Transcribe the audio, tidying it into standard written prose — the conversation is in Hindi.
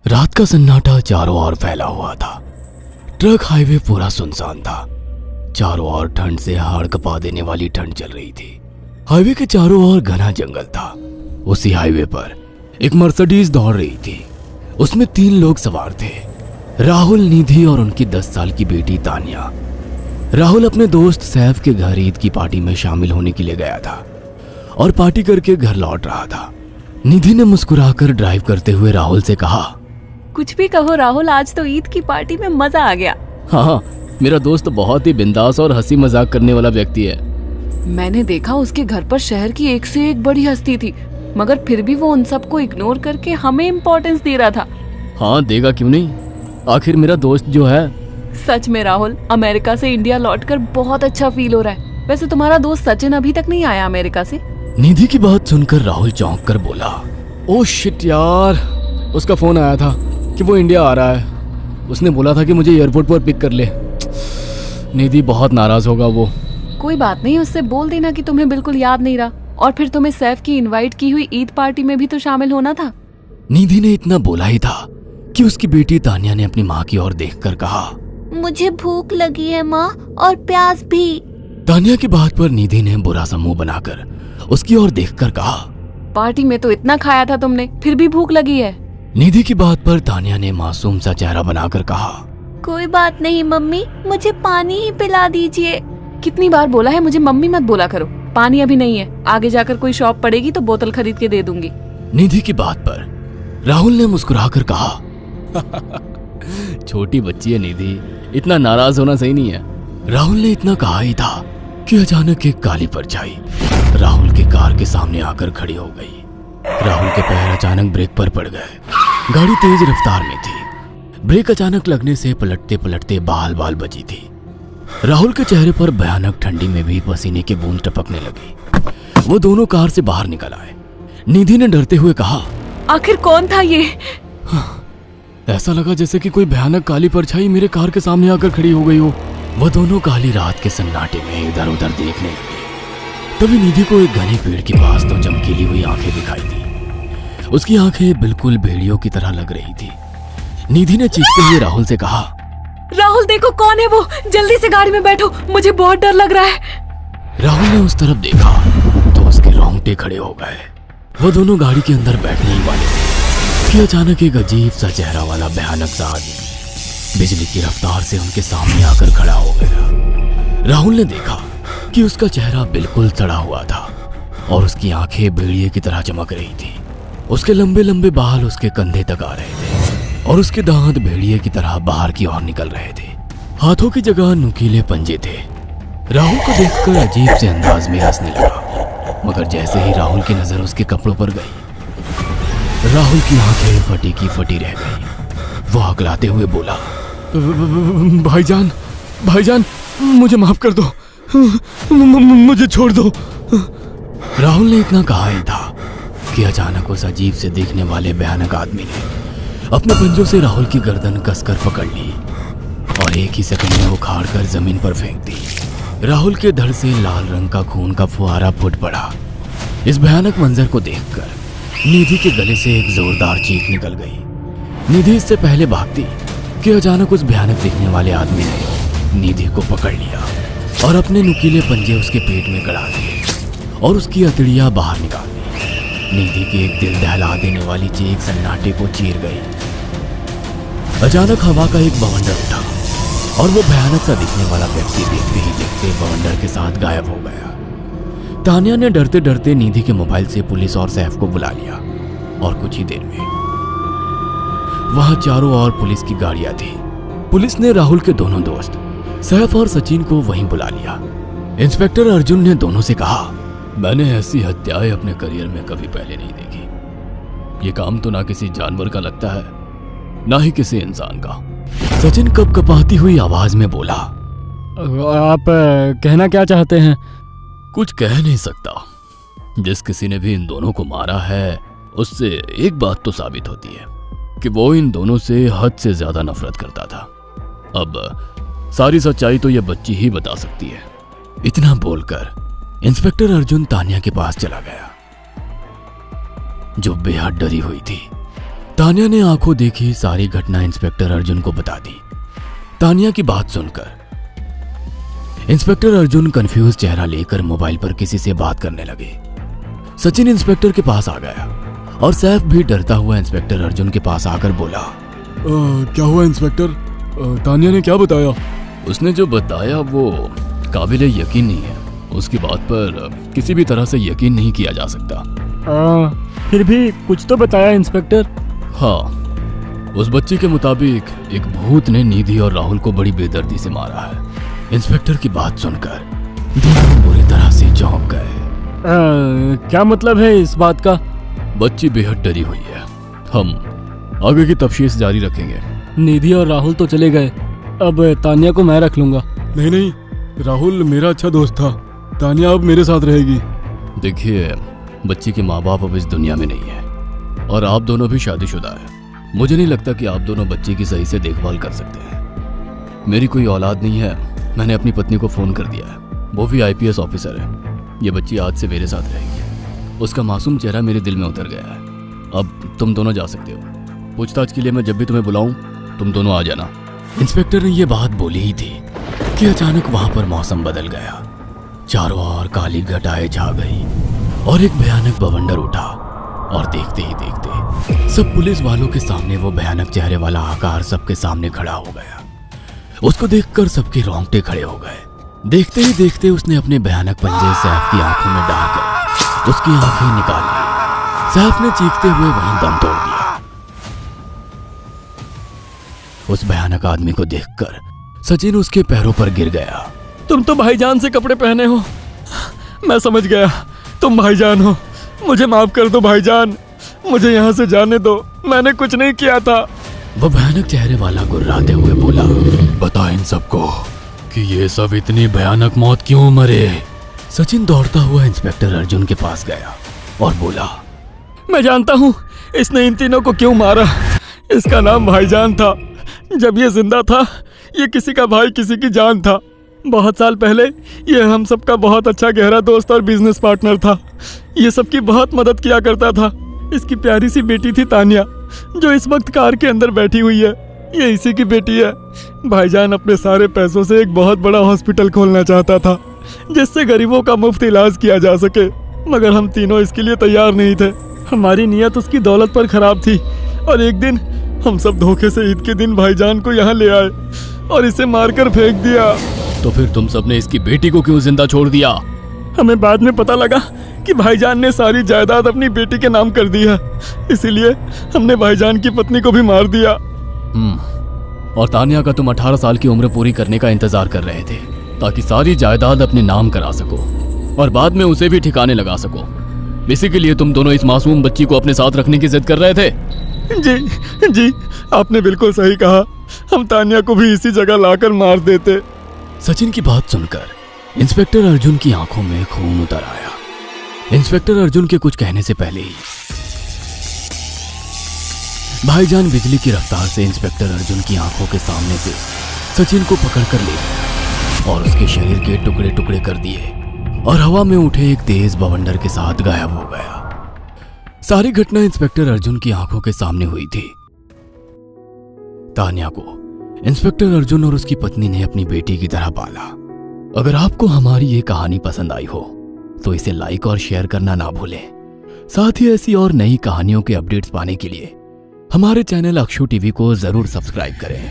रात का सन्नाटा चारों ओर फैला हुआ था। ट्रक हाईवे पूरा सुनसान था। चारों ओर ठंड से हाड़ कपा देने वाली ठंड चल रही थी। हाईवे के चारों ओर घना जंगल था। उसी हाईवे पर एक मर्सिडीज दौड़ रही थी। उसमें 3 लोग सवार थे, राहुल, निधि और उनकी 10 साल की बेटी तानिया। राहुल अपने दोस्त सैफ के घर ईद की पार्टी में शामिल होने के लिए गया था और पार्टी करके घर लौट रहा था। निधि ने मुस्कुराकर ड्राइव करते हुए राहुल से कहा, कुछ भी कहो राहुल, आज तो ईद की पार्टी में मजा आ गया। हाँ, मेरा दोस्त बहुत ही बिंदास और हंसी मजाक करने वाला व्यक्ति है। मैंने देखा उसके घर पर शहर की एक से एक बड़ी हस्ती थी, मगर फिर भी वो उन सबको इग्नोर करके हमें इम्पोर्टेंस दे रहा था। हाँ, देगा क्यों नहीं, आखिर मेरा दोस्त जो है। सच में राहुल, अमेरिका से इंडिया लौटकर बहुत अच्छा फील हो रहा है। वैसे तुम्हारा दोस्त सचिन अभी तक नहीं आया अमेरिका से? निधि की बात सुनकर राहुल चौंक कर बोला, ओह शिट यार, उसका फोन आया था कि वो इंडिया आ रहा है। उसने बोला था कि मुझे एयरपोर्ट पर पिक कर ले। निधि बहुत नाराज होगा वो। कोई बात नहीं, उससे बोल देना कि तुम्हें बिल्कुल याद नहीं रहा और फिर तुम्हें सैफ की इनवाइट की हुई ईद पार्टी में भी तो शामिल होना था। निधि ने इतना बोला ही था कि उसकी बेटी तानिया ने अपनी माँ की ओर देखकर कहा, मुझे भूख लगी है माँ, और प्यास भी। तानिया की बात पर निधि ने बुरा सा मुंह बनाकर उसकी ओर देखकर कहा, पार्टी में तो इतना खाया था तुमने, फिर भी भूख लगी है। निधि की बात पर तानिया ने मासूम सा चेहरा बनाकर कहा, कोई बात नहीं मम्मी, मुझे पानी ही पिला दीजिए। कितनी बार बोला है मुझे मम्मी मत बोला करो। पानी अभी नहीं है, आगे जाकर कोई शॉप पड़ेगी तो बोतल खरीद के दे दूंगी। निधि की बात पर राहुल ने मुस्कुराकर कहा, छोटी बच्ची है निधि, इतना नाराज होना सही नहीं है। राहुल ने इतना कहा ही था कि अचानक एक काली परछाई राहुल की कार के सामने आकर खड़ी हो गई। राहुल के पैर अचानक ब्रेक पर पड़ गए। गाड़ी तेज रफ्तार में थी। ब्रेक अचानक लगने से पलटते पलटते बाल बाल बची थी। राहुल के चेहरे पर भयानक ठंडी में भी पसीने की बूंद टपकने लगी। वो दोनों कार से बाहर निकल आए। निधि ने डरते हुए कहा, आखिर कौन था ये? ऐसा लगा जैसे कि कोई भयानक काली परछाई मेरे कार के सामने आकर खड़ी हो गई हो। वो दोनों काली रात के सन्नाटे में इधर उधर देखने लगे। तभी निधि को एक घने पेड़ के पास तो चमकीली हुई आंखें दिखाई दी। उसकी आंखें बिल्कुल भेड़ियों की तरह लग रही थी। निधि ने चीखते हुए राहुल से कहा, राहुल देखो कौन है वो, जल्दी से गाड़ी में बैठो, मुझे बहुत डर लग रहा है। राहुल ने उस तरफ देखा तो उसके रोंगटे खड़े हो गए। वो दोनों गाड़ी के अंदर बैठने ही वाले थे कि अचानक एक अजीब सा चेहरा वाला भयानक सा आदमी बिजली की रफ्तार से उनके सामने आकर खड़ा हो गया। राहुल ने देखा कि उसका चेहरा बिल्कुल सड़ा हुआ था और उसकी आंखें भेड़िए की तरह चमक रही थी। उसके लंबे लंबे बाल उसके कंधे तक आ रहे थे और उसके दांत भेड़िए की तरह बाहर की ओर निकल रहे थे। हाथों की जगह नुकीले पंजे थे। राहुल को देखकर अजीब से अंदाज में हंसने लगा, मगर जैसे ही राहुल की नजर उसके कपड़ों पर गई, राहुल की आंखें फटी की फटी रह गई। वो हकलाते हुए बोला, भाईजान, भाईजान, मुझे माफ कर दो, मुझे छोड़ दो। राहुल ने इतना कहा ही था कि अचानक उस अजीब से देखने वाले भयानक आदमी ने अपने पंजों से राहुल की गर्दन कसकर पकड़ ली और एक ही सेकंड में उखाड़ कर जमीन पर फेंक दी। राहुल के धड़ से लाल रंग का खून का फुहारा फूट पड़ा। इस भयानक मंजर को देखकर निधि के गले से एक जोरदार चीख निकल गई। निधि इससे पहले भागती कि अचानक उस भयानक दिखने वाले आदमी ने निधि को पकड़ लिया और अपने नुकीले पंजे उसके पेट में गड़ा दिए और उसकी अतड़ियां बाहर निकाल दी। निधि की एक दिल दहला देने वाली चीख सन्नाटे को चीर गई। अचानक हवा का एक बवंडर उठा और वो भयानक सा दिखने वाला व्यक्ति देखते ही देखते बवंडर के साथ गायब हो गया। तानिया ने डरते डरते निधि के मोबाइल से पुलिस और सैफ को बुला लिया और कुछ ही देर में वहां चारों ओर पुलिस की गाड़ियां थी। पुलिस ने राहुल के दोनों दोस्त सैफ और सचिन को वहीं बुला लिया। इंस्पेक्टर अर्जुन ने दोनों से कहा, मैंने ऐसी हत्याएं अपने करियर में कभी पहले नहीं देखी। ये काम तो ना किसी जानवर का लगता है, ना ही किसी इंसान का। सचिन कपकपाती हुई आवाज में बोला, आप कहना क्या चाहते हैं? कुछ कह नहीं सकता। जिस किसी ने भी इन दोनों को मारा है, उससे एक बात तो साबित होती है कि वो इन दोनों से हद से ज्यादा नफरत करता था। अब सारी सच्चाई तो यह बच्ची ही बता सकती है। इतना बोलकर इंस्पेक्टर अर्जुन तानिया के पास चला गया, जो बेहद डरी हुई थी। तानिया ने आंखों देखी सारी घटना इंस्पेक्टर अर्जुन को बता दी। तानिया की बात सुनकर इंस्पेक्टर अर्जुन कंफ्यूज चेहरा लेकर मोबाइल पर किसी से बात करने लगे। सचिन इंस्पेक्टर के पास आ गया और सैफ भी डरता हुआ इंस्पेक्टर अर्जुन के पास आकर बोला, क्या हुआ इंस्पेक्टर? तानिया ने क्या बताया? उसने जो बताया वो काबिल यकीन नहीं है। उसकी बात पर किसी भी तरह से यकीन नहीं किया जा सकता। फिर भी कुछ तो बताया इंस्पेक्टर। हाँ, उस बच्ची के मुताबिक एक भूत ने निधि और राहुल को बड़ी बेदर्दी से मारा है। इंस्पेक्टर की बात सुनकर दोनों बुरी तरह से चौंक गए। क्या मतलब है इस बात का? बच्ची बेहद डरी हुई है। हम आगे की तफ्तीश जारी रखेंगे। निधि और राहुल तो चले गए, अब तानिया को मैं रख लूंगा। नहीं, राहुल मेरा अच्छा दोस्त था। तानिया अब मेरे साथ रहेगी। देखिए, बच्ची के माँ बाप अब इस दुनिया में नहीं है और आप दोनों भी शादीशुदा है। मुझे नहीं लगता कि आप दोनों बच्ची की सही से देखभाल कर सकते हैं। मेरी कोई औलाद नहीं है। मैंने अपनी पत्नी को फोन कर दिया है, वो भी IPS ऑफिसर है। ये बच्ची आज से मेरे साथ रहेगी। उसका मासूम चेहरा मेरे दिल में उतर गया है। अब तुम दोनों जा सकते हो। पूछताछ के लिए मैं जब भी तुम्हें बुलाऊं तुम दोनों आ जाना। इंस्पेक्टर ने ये बात बोली ही थी कि अचानक वहां पर मौसम बदल गया। चारों ओर काली घटाएं छा गई और एक भयानक बवंडर उठा और देखते ही देखते सब पुलिस वालों के सामने वो भयानक चेहरे वाला आकार सबके सामने खड़ा हो गया। उसको देखकर सबके रोंगटे खड़े हो गए। देखते ही देखते उसने अपने भयानक पंजे सैफ की आंखों में डालकर उसकी आंखें निकाल ली। सैफ ने चीखते हुए वहीं दम तोड़ दिया। उस भयानक आदमी को देखकर सचिन उसके पैरों पर गिर गया। तुम तो भाईजान से कपड़े पहने हो। मैं समझ गया, तुम भाईजान हो। मुझे माफ कर दो भाईजान, मुझे यहाँ से जाने दो। मैंने कुछ नहीं किया था। वो भयानक चेहरे वाला गुर्राते हुए बोला, बता इन सबको कि ये सब इतनी भयानक मौत क्यों मरे। सचिन दौड़ता हुआ इंस्पेक्टर अर्जुन के पास गया और बोला, मैं जानता हूँ इसने इन तीनों को क्यों मारा। इसका नाम भाईजान था। जब ये जिंदा था ये किसी का भाई किसी की जान था। बहुत साल पहले ये हम सबका बहुत अच्छा गहरा दोस्त और बिजनेस पार्टनर था। ये सबकी बहुत मदद किया करता था। इसकी प्यारी सी बेटी थी तानिया, जो इस वक्त कार के अंदर बैठी हुई है। ये इसी की बेटी है। भाईजान अपने सारे पैसों से एक बहुत बड़ा हॉस्पिटल खोलना चाहता था जिससे गरीबों का मुफ्त इलाज किया जा सके, मगर हम तीनों इसके लिए तैयार नहीं थे। हमारी नीयत उसकी दौलत पर खराब थी और एक दिन हम सब धोखे से ईद के दिन भाईजान को यहाँ ले आए और इसे मारकर फेंक दिया। तो फिर तुम सबने इसकी बेटी को क्यों जिंदा छोड़ दिया? हमें बाद में पता लगा कि भाईजान ने सारी जायदाद अपनी बेटी के नाम कर दी है, इसीलिए हमने भाईजान की पत्नी को भी मार दिया। और तानिया का तुम 18 साल की उम्र पूरी करने का इंतजार कर रहे थे ताकि सारी जायदाद अपने नाम करा सको और बाद में उसे भी ठिकाने लगा सको। इसी के लिए तुम दोनों इस मासूम बच्ची को अपने साथ रखने की जिद कर रहे थे। जी, आपने बिल्कुल सही कहा। हम तानिया को भी इसी जगह लाकर मार देते। सचिन की बात सुनकर इंस्पेक्टर अर्जुन की आंखों में खून उतर आया। इंस्पेक्टर अर्जुन के कुछ कहने से पहले ही भाईजान बिजली की रफ्तार से इंस्पेक्टर अर्जुन की आंखों के सामने से सचिन को पकड़कर ले गया और उसके शरीर के टुकड़े टुकड़े कर दिए और हवा में उठे एक तेज बवंडर के साथ गायब हो गया। सारी घटना इंस्पेक्टर अर्जुन की आंखों के सामने हुई थी। तानिया को इंस्पेक्टर अर्जुन और उसकी पत्नी ने अपनी बेटी की तरह पाला। अगर आपको हमारी ये कहानी पसंद आई हो तो इसे लाइक और शेयर करना ना भूलें। साथ ही ऐसी और नई कहानियों के अपडेट्स पाने के लिए हमारे चैनल अक्षु टीवी को जरूर सब्सक्राइब करें।